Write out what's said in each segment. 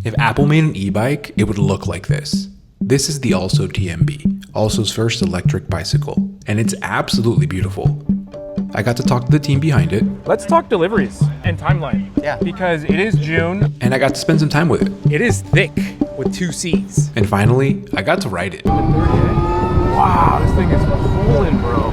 If Apple made an e-bike, it would look like this. This is the Also TMB, Also's first electric bicycle, and it's absolutely beautiful. I got to talk to the team behind it. Let's talk deliveries and timeline. Yeah. Because it is June. And I got to spend some time with it. It is thick with 2 C's. And finally, I got to ride it. Wow, this thing is cooling, bro.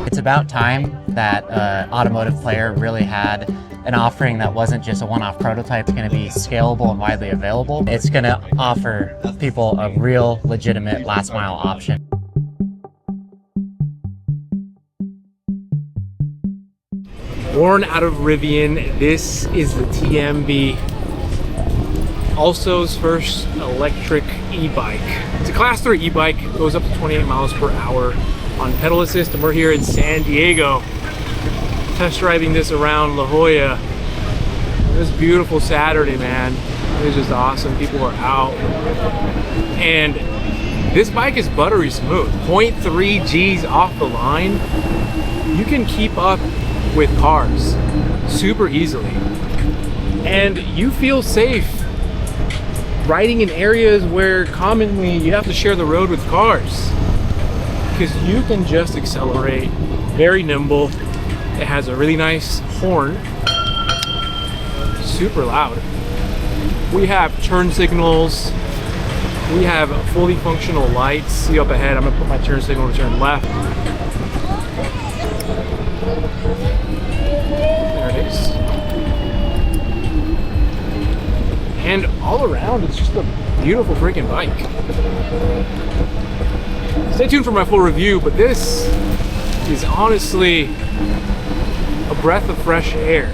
It's about time that automotive player really had an offering that wasn't just a one-off prototype. It's going to be scalable and widely available. It's going to offer people a real, legitimate last-mile option. Born out of Rivian, this is the TMB. Also's first electric e-bike. It's a class 3 e-bike, goes up to 28 miles per hour on pedal assist, and we're here in San Diego test driving this around La Jolla. This beautiful Saturday, man. It was just awesome. People are out. And this bike is buttery smooth. 0.3 G's off the line. You can keep up with cars super easily. And you feel safe riding in areas where commonly you have to share the road with cars, because you can just accelerate, very nimble. It has a really nice horn, super loud. We have turn signals. We have fully functional lights. See up ahead, I'm gonna put my turn signal to turn left. There it is. And all around, it's just a beautiful freaking bike. Stay tuned for my full review, but this is honestly a breath of fresh air.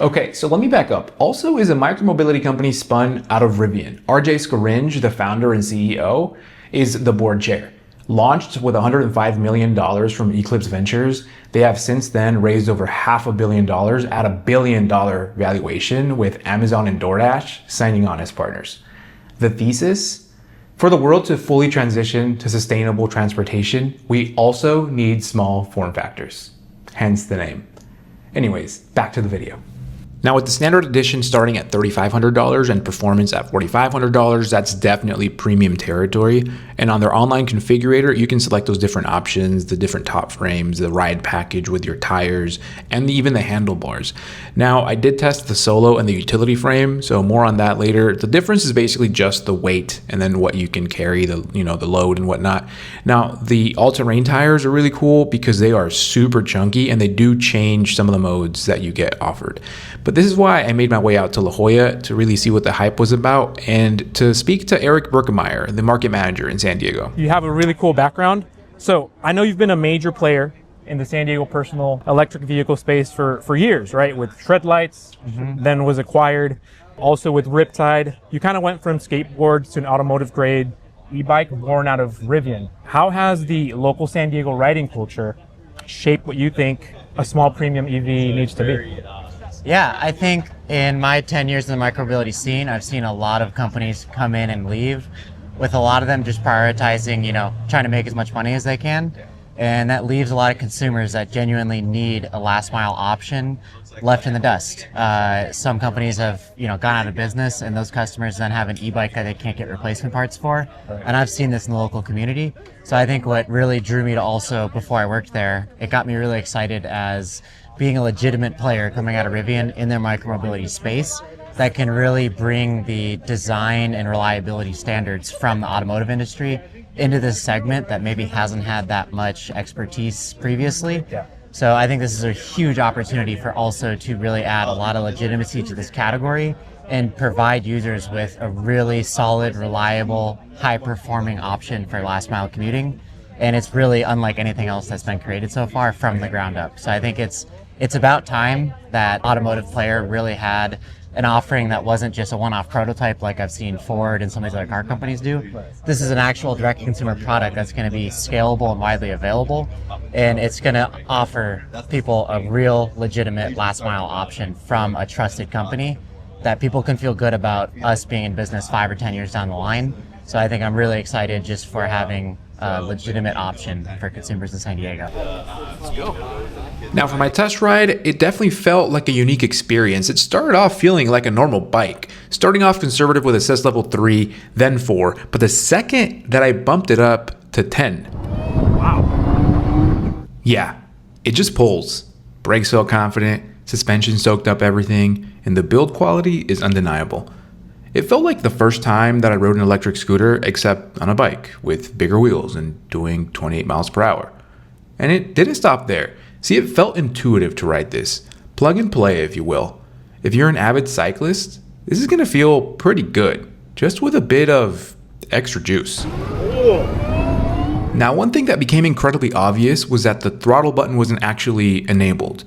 Okay, so let me back up. Also is a micromobility company spun out of Rivian. RJ Scaringe, the founder and CEO, is the board chair. Launched with $105 million from Eclipse Ventures, they have since then raised over $500 million at $1 billion valuation, with Amazon and DoorDash signing on as partners. The thesis? For the world to fully transition to sustainable transportation, we also need small form factors, hence the name. Anyways, back to the video. Now with the standard edition starting at $3,500 and performance at $4,500, that's definitely premium territory. And on their online configurator, you can select those different options, the different top frames, the ride package with your tires, and even the handlebars. Now I did test the Solo and the utility frame, so more on that later. The difference is basically just the weight and then what you can carry, the load and whatnot. Now the all-terrain tires are really cool because they are super chunky and they do change some of the modes that you get offered. But this is why I made my way out to La Jolla to really see what the hype was about and to speak to Eric Berkemeyer, the market manager in San Diego. You have a really cool background. So I know you've been a major player in the San Diego personal electric vehicle space for years, right? With Treadlights, then was acquired. Also with Riptide. You kind of went from skateboards to an automotive grade e-bike born out of Rivian. How has the local San Diego riding culture shaped what you think a small premium EV needs to be? Yeah, I think in my 10 years in the micromobility scene, I've seen a lot of companies come in and leave, with a lot of them just prioritizing, trying to make as much money as they can. And that leaves a lot of consumers that genuinely need a last mile option left in the dust. Some companies have, gone out of business, and those customers then have an e-bike that they can't get replacement parts for. And I've seen this in the local community. So I think what really drew me to Also before I worked there, it got me really excited as being a legitimate player coming out of Rivian in their micromobility space that can really bring the design and reliability standards from the automotive industry into this segment that maybe hasn't had that much expertise previously. So I think this is a huge opportunity for Also to really add a lot of legitimacy to this category and provide users with a really solid, reliable, high-performing option for last-mile commuting. And it's really unlike anything else that's been created so far from the ground up. So I think it's about time that automotive player really had an offering that wasn't just a one-off prototype like I've seen Ford and some of these other car companies do. This is an actual direct-to-consumer product that's going to be scalable and widely available, and it's going to offer people a real, legitimate last-mile option from a trusted company that people can feel good about us being in business 5 or 10 years down the line. So I think I'm really excited just for having a legitimate option for consumers in San Diego. Let's go. Now for my test ride, it definitely felt like a unique experience. It started off feeling like a normal bike, starting off conservative with assist level 3, then 4, but the second that I bumped it up to 10. Wow. Yeah, it just pulls. Brakes felt confident, suspension soaked up everything, and the build quality is undeniable. It felt like the first time that I rode an electric scooter except on a bike with bigger wheels and doing 28 miles per hour. And it didn't stop there. See, it felt intuitive to ride this. Plug and play, if you will. If you're an avid cyclist, this is gonna feel pretty good, just with a bit of extra juice. Now, one thing that became incredibly obvious was that the throttle button wasn't actually enabled.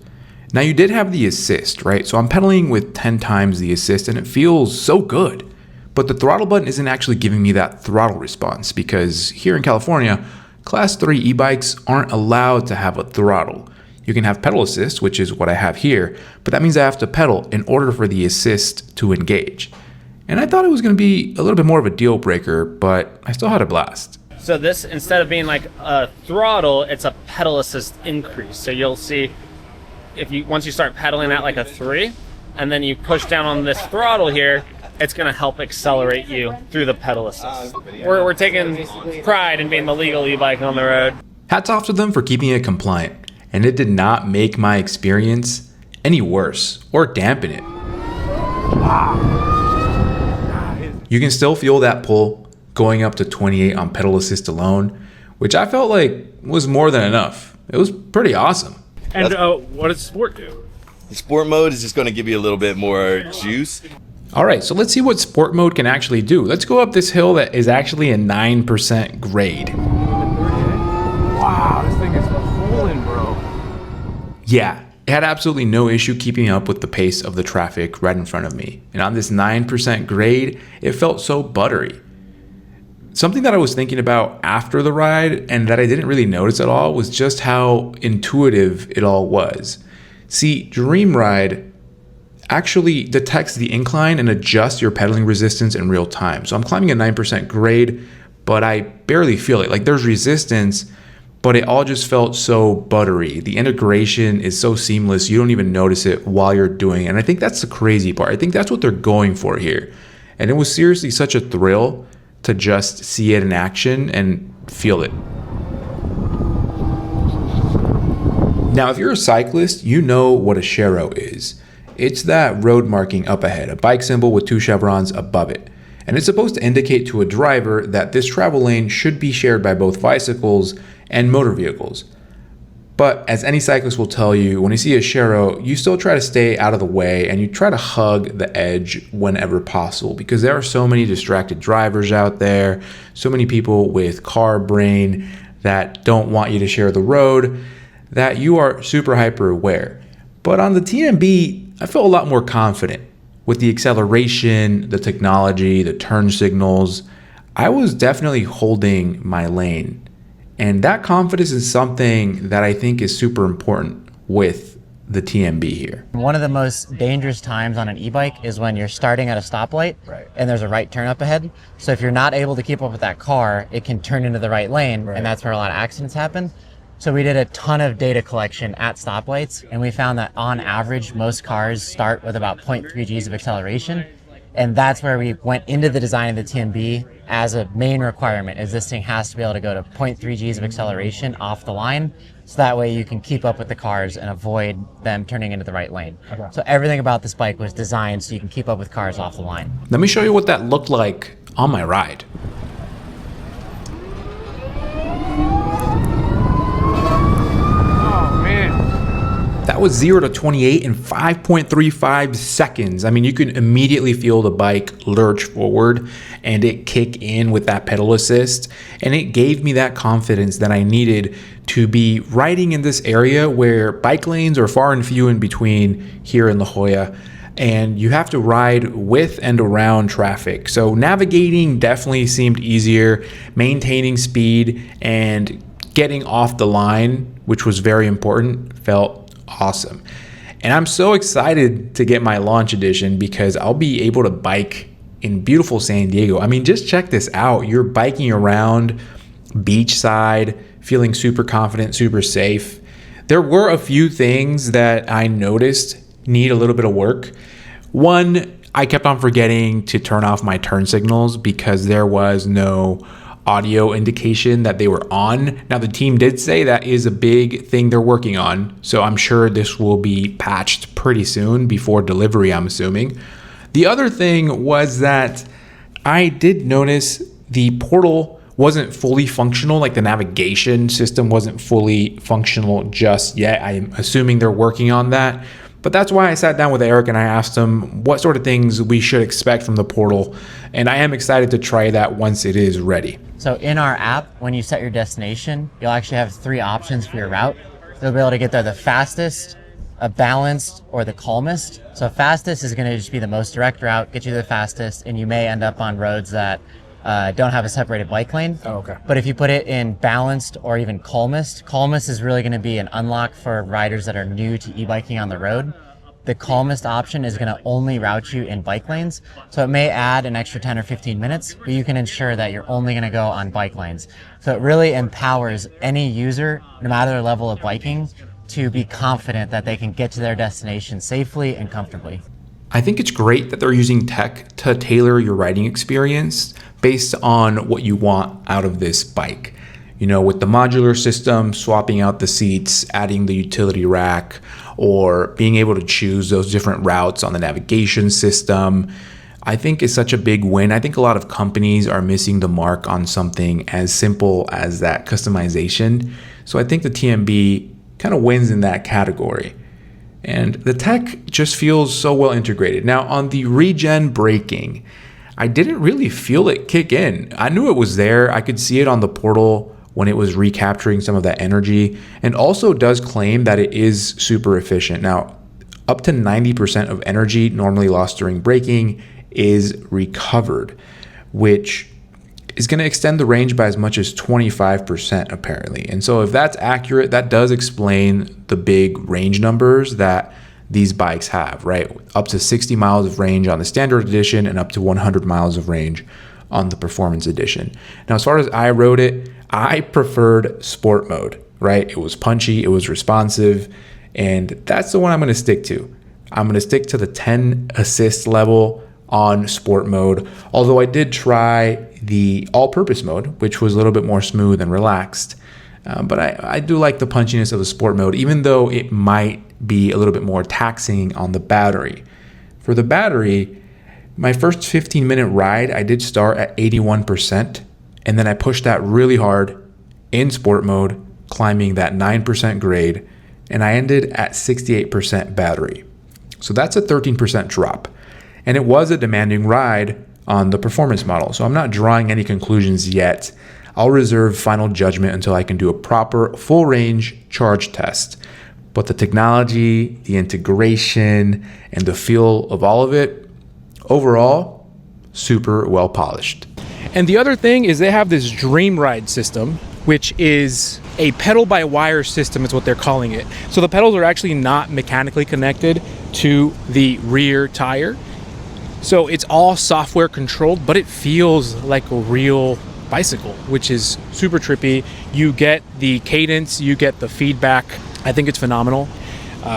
Now, you did have the assist, right? So I'm pedaling with 10 times the assist and it feels so good. But the throttle button isn't actually giving me that throttle response because here in California, Class 3 e-bikes aren't allowed to have a throttle. You can have pedal assist, which is what I have here, but that means I have to pedal in order for the assist to engage. And I thought it was going to be a little bit more of a deal breaker, but I still had a blast. So this, instead of being like a throttle, it's a pedal assist increase. So you'll see once you start pedaling at like a 3, and then you push down on this throttle here, it's going to help accelerate you through the pedal assist. We're taking pride in being the legal e-bike on the road. Hats off to them for keeping it compliant. And it did not make my experience any worse or dampen it. You can still feel that pull going up to 28 on pedal assist alone, which I felt like was more than enough. It was pretty awesome. And what does sport do? The sport mode is just going to give you a little bit more juice. All right, so let's see what sport mode can actually do. Let's go up this hill that is actually a 9% grade. Wow, this thing is pulling, bro. Yeah, it had absolutely no issue keeping up with the pace of the traffic right in front of me. And on this 9% grade, it felt so buttery. Something that I was thinking about after the ride and that I didn't really notice at all was just how intuitive it all was. See, DreamRide actually detects the incline and adjusts your pedaling resistance in real time. So I'm climbing a 9% grade, but I barely feel it. Like there's resistance, but it all just felt so buttery. The integration is so seamless, you don't even notice it while you're doing it. And I think that's the crazy part. I think that's what they're going for here. And it was seriously such a thrill to just see it in action and feel it. Now, if you're a cyclist, you know what a Sharrow is. It's that road marking up ahead, a bike symbol with 2 chevrons above it. And it's supposed to indicate to a driver that this travel lane should be shared by both bicycles and motor vehicles. But as any cyclist will tell you, when you see a Sharrow, you still try to stay out of the way and you try to hug the edge whenever possible because there are so many distracted drivers out there, so many people with car brain that don't want you to share the road, that you are super hyper aware. But on the TMB, I felt a lot more confident with the acceleration, the technology, the turn signals. I was definitely holding my lane. And that confidence is something that I think is super important with the TMB here. One of the most dangerous times on an e-bike is when you're starting at a stoplight and there's a right turn up ahead. So if you're not able to keep up with that car, it can turn into the right lane, and that's where a lot of accidents happen. So we did a ton of data collection at stoplights, and we found that on average, most cars start with about 0.3 Gs of acceleration. And that's where we went into the design of the TMB as a main requirement, is this thing has to be able to go to 0.3 Gs of acceleration off the line. So that way you can keep up with the cars and avoid them turning into the right lane. Okay. So everything about this bike was designed so you can keep up with cars off the line. Let me show you what that looked like on my ride. That was 0 to 28 in 5.35 seconds. I mean, you can immediately feel the bike lurch forward and it kick in with that pedal assist. And it gave me that confidence that I needed to be riding in this area where bike lanes are far and few in between here in La Jolla. And you have to ride with and around traffic. So navigating definitely seemed easier, maintaining speed and getting off the line, which was very important, felt awesome. And I'm so excited to get my launch edition because I'll be able to bike in beautiful San Diego. I mean, just check this out. You're biking around beachside, feeling super confident, super safe. There were a few things that I noticed need a little bit of work. One, I kept on forgetting to turn off my turn signals because there was no audio indication that they were on. Now, the team did say that is a big thing they're working on, so I'm sure this will be patched pretty soon before delivery, I'm assuming. The other thing was that I did notice the portal wasn't fully functional, like the navigation system wasn't fully functional just yet. I'm assuming they're working on that. But that's why I sat down with Eric and I asked him what sort of things we should expect from the portal. And I am excited to try that once it is ready. So in our app, when you set your destination, you'll actually have 3 options for your route. You'll be able to get there the fastest, a balanced, or the calmest. So fastest is going to just be the most direct route, get you the fastest, and you may end up on roads that don't have a separated bike lane. Oh, okay. But if you put it in balanced or even calmest is really going to be an unlock for riders that are new to e-biking on the road. The calmest option is going to only route you in bike lanes. So it may add an extra 10 or 15 minutes, but you can ensure that you're only going to go on bike lanes. So it really empowers any user, no matter their level of biking, to be confident that they can get to their destination safely and comfortably. I think it's great that they're using tech to tailor your riding experience based on what you want out of this bike. You know, with the modular system, swapping out the seats, adding the utility rack, or being able to choose those different routes on the navigation system, I think is such a big win. I think a lot of companies are missing the mark on something as simple as that customization. So I think the TMB kind of wins in that category. And the tech just feels so well integrated. Now, on the Regen braking, I didn't really feel it kick in. I knew it was there. I could see it on the portal when it was recapturing some of that energy, and also does claim that it is super efficient. Now, up to 90% of energy normally lost during braking is recovered, which is going to extend the range by as much as 25% apparently. And so if that's accurate, that does explain the big range numbers that these bikes have, right? Up to 60 miles of range on the standard edition and up to 100 miles of range on the performance edition. Now, as far as I rode it, I preferred sport mode, right? It was punchy, it was responsive, and that's the one I'm going to stick to. I'm going to stick to the 10 assist level on sport mode, although I did try the all-purpose mode, which was a little bit more smooth and relaxed. But I do like the punchiness of the sport mode, even though it might be a little bit more taxing on the battery. For the battery, my first 15-minute ride, I did start at 81%, and then I pushed that really hard in sport mode, climbing that 9% grade, and I ended at 68% battery. So that's a 13% drop. And it was a demanding ride on the performance model, so I'm not drawing any conclusions yet. I'll reserve final judgment until I can do a proper full range charge test. But the technology, the integration, and the feel of all of it, overall, super well polished. And the other thing is they have this DreamRide system, which is a pedal-by-wire system is what they're calling it. So the pedals are actually not mechanically connected to the rear tire. So it's all software controlled, but it feels like a real bicycle, which is super trippy. You get the cadence, you get the feedback. I think it's phenomenal.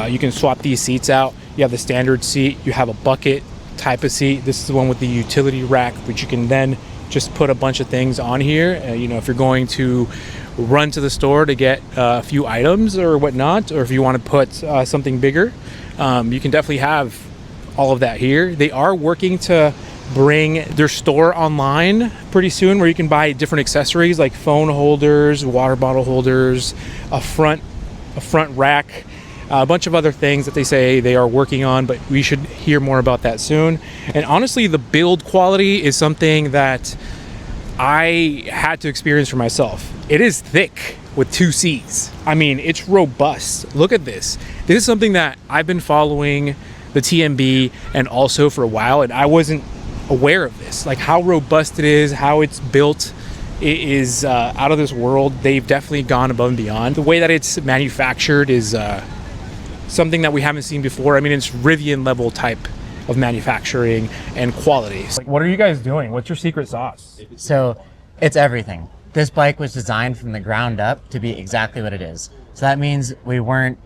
You can swap these seats out. You have the standard seat, you have a bucket type of seat. This is the one with the utility rack, which you can then just put a bunch of things on here. If you're going to run to the store to get a few items or whatnot, or if you want to put something bigger, you can definitely have all of that here. They are working to bring their store online pretty soon, where you can buy different accessories like phone holders, water bottle holders, a front rack, a bunch of other things that they say they are working on, but we should hear more about that soon. And honestly, the build quality is something that I had to experience for myself. It is thick with 2 C's. I mean, it's robust. Look at this. This is something that I've been following the TMB and also for a while, and I wasn't aware of this, like how robust it is, how it's built. It is out of this world. They've definitely gone above and beyond. The way that it's manufactured is something that we haven't seen before. I mean, it's Rivian level type of manufacturing and quality. Like, what are you guys doing? What's your secret sauce? So it's everything. this bike was designed from the ground up to be exactly what it is. So that means we weren't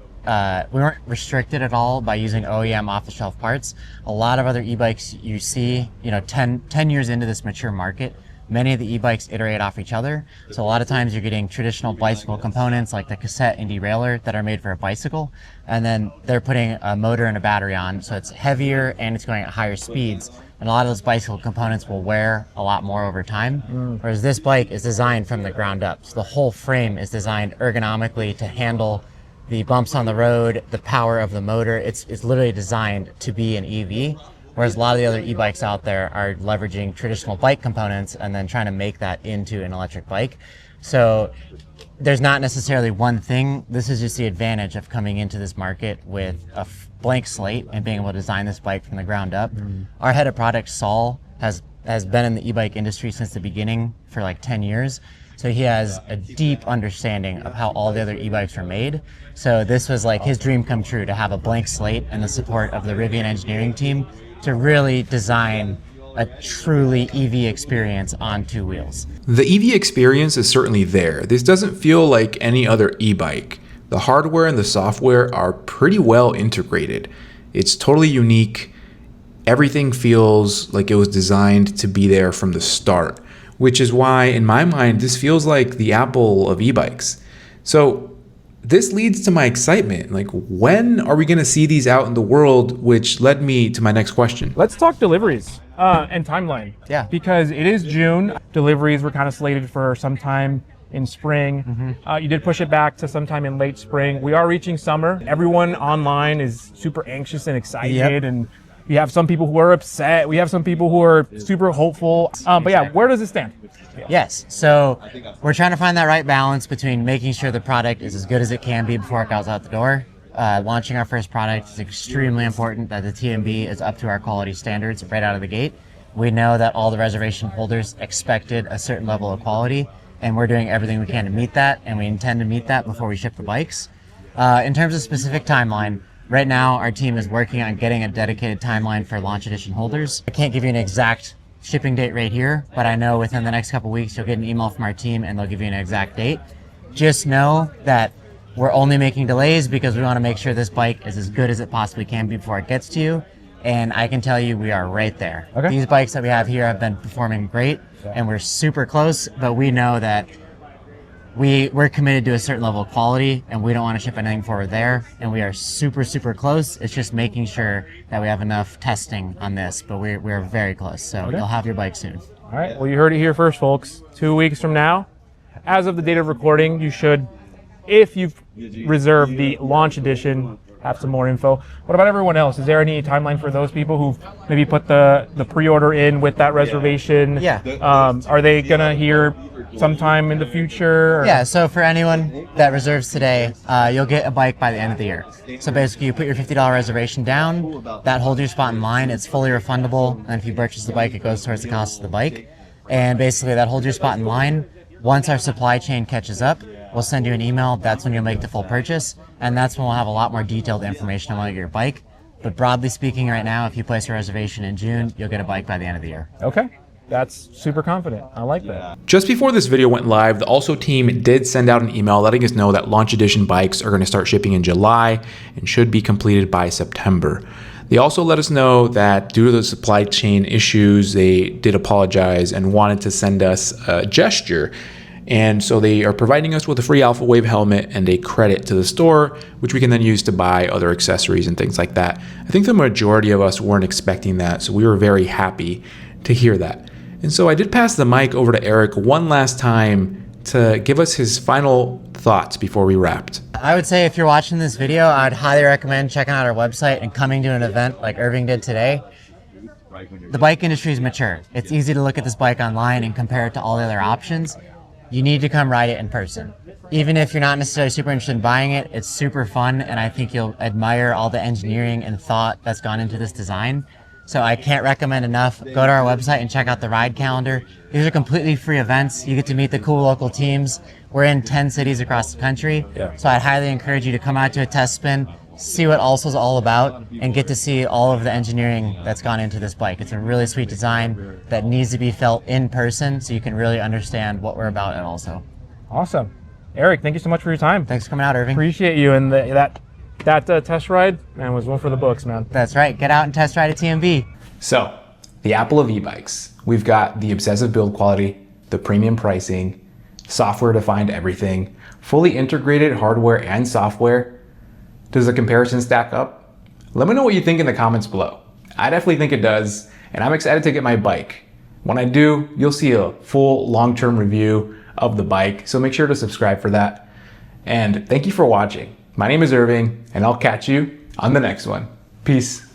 restricted at all by using OEM off-the-shelf parts. A lot of other e-bikes you see, 10 years into this mature market, many of the e-bikes iterate off each other. So a lot of times you're getting traditional bicycle components like the cassette and derailleur that are made for a bicycle. And then they're putting a motor and a battery on. So it's heavier and it's going at higher speeds. And a lot of those bicycle components will wear a lot more over time. Whereas this bike is designed from the ground up. So the whole frame is designed ergonomically to handle the bumps on the road, the power of the motor. It's literally designed to be an EV, whereas a lot of the other e-bikes out there are leveraging traditional bike components and then trying to make that into an electric bike. So there's not necessarily one thing. This is just the advantage of coming into this market with a blank slate and being able to design this bike from the ground up. Our head of product, Saul, has been in the e-bike industry since the beginning for like 10 years. So he has a deep understanding of how all the other e-bikes are made. So this was like his dream come true, to have a blank slate and the support of the Rivian engineering team to really design a truly EV experience on two wheels. The EV experience is certainly there. This doesn't feel like any other e-bike. The hardware and the software are pretty well integrated. It's totally unique. Everything feels like it was designed to be there from the start, which is why, in my mind, this feels like the Apple of e-bikes. So this leads to my excitement. Like, when are we going to see these out in the world? Which led me to my next question. Let's talk deliveries and timeline. Yeah. Because it is June. Deliveries were kind of slated for sometime in spring. You did push it back to sometime in late spring. We are reaching summer. Everyone online is super anxious and excited. And we have some people who are upset. We have some people who are super hopeful. But yeah, where does it stand? Yes, so we're trying to find that right balance between making sure the product is as good as it can be before it goes out the door. Launching our first product is extremely important that the TMB is up to our quality standards right out of the gate. We know that all the reservation holders expected a certain level of quality, and we're doing everything we can to meet that, and we intend to meet that before we ship the bikes. In terms of specific timeline, right now our team is working on getting a dedicated timeline for launch edition holders. I can't give you an exact shipping date right here, but I know within the next couple weeks you'll get an email from our team and they'll give you an exact date. Just know that we're only making delays because we want to make sure this bike is as good as it possibly can be before it gets to you. And I can tell you we are right there. Okay. These bikes that we have here have been performing great and we're super close, but we know that we're committed to a certain level of quality and we don't want to ship anything forward there. And we are super, super close. It's just making sure that we have enough testing on this, but we're very close. So you'll have your bike soon. All right, well, you heard it here first, folks. 2 weeks from now, as of the date of recording, you should, if you've reserved the launch edition, have some more info. What about everyone else? Is there any timeline for those people who've maybe put the pre-order in with that reservation? Yeah. Are they gonna hear sometime in the future? Or? Yeah, so for anyone that reserves today, you'll get a bike by the end of the year. So basically you put your $50 reservation down, that holds your spot in line, it's fully refundable, and if you purchase the bike, it goes towards the cost of the bike. And basically that holds your spot in line. Once our supply chain catches up, we'll send you an email. That's when you'll make the full purchase. And that's when we'll have a lot more detailed information about your bike. But broadly speaking, right now, if you place a reservation in June, you'll get a bike by the end of the year. Okay. That's super confident. I like that. Just before this video went live, the Also team did send out an email letting us know that launch edition bikes are going to start shipping in July and should be completed by September. They also let us know that due to the supply chain issues, they did apologize and wanted to send us a gesture. And so they are providing us with a free Alpha Wave helmet and a credit to the store, which we can then use to buy other accessories and things like that. I think the majority of us weren't expecting that, so we were very happy to hear that. And so I did pass the mic over to Eric one last time to give us his final thoughts before we wrapped. I would say if you're watching this video, I'd highly recommend checking out our website and coming to an event like Irving did today. The bike industry is mature. It's easy to look at this bike online and compare it to all the other options. You need to come ride it in person. Even if you're not necessarily super interested in buying it, it's super fun, and I think you'll admire all the engineering and thought that's gone into this design. So I can't recommend enough. Go to our website and check out the ride calendar. These are completely free events. You get to meet the cool local teams. We're in 10 cities across the country. So I'd highly encourage you to come out to a test spin, see what Also's all about and get to see all of the engineering that's gone into this bike. It's a really sweet design that needs to be felt in person so you can really understand what we're about at Also. Awesome. Eric, thank you so much for your time. Thanks for coming out, Irving. Appreciate you. And that test ride, man, was one for the books, man. That's right. Get out and test ride a TMB. So, the Apple of e-bikes. We've got the obsessive build quality, the premium pricing, software-defined everything, fully integrated hardware and software. Does the comparison stack up? Let me know what you think in the comments below. I definitely think it does, and I'm excited to get my bike. When I do, you'll see a full long-term review of the bike, so make sure to subscribe for that. And thank you for watching. My name is Irving, and I'll catch you on the next one. Peace.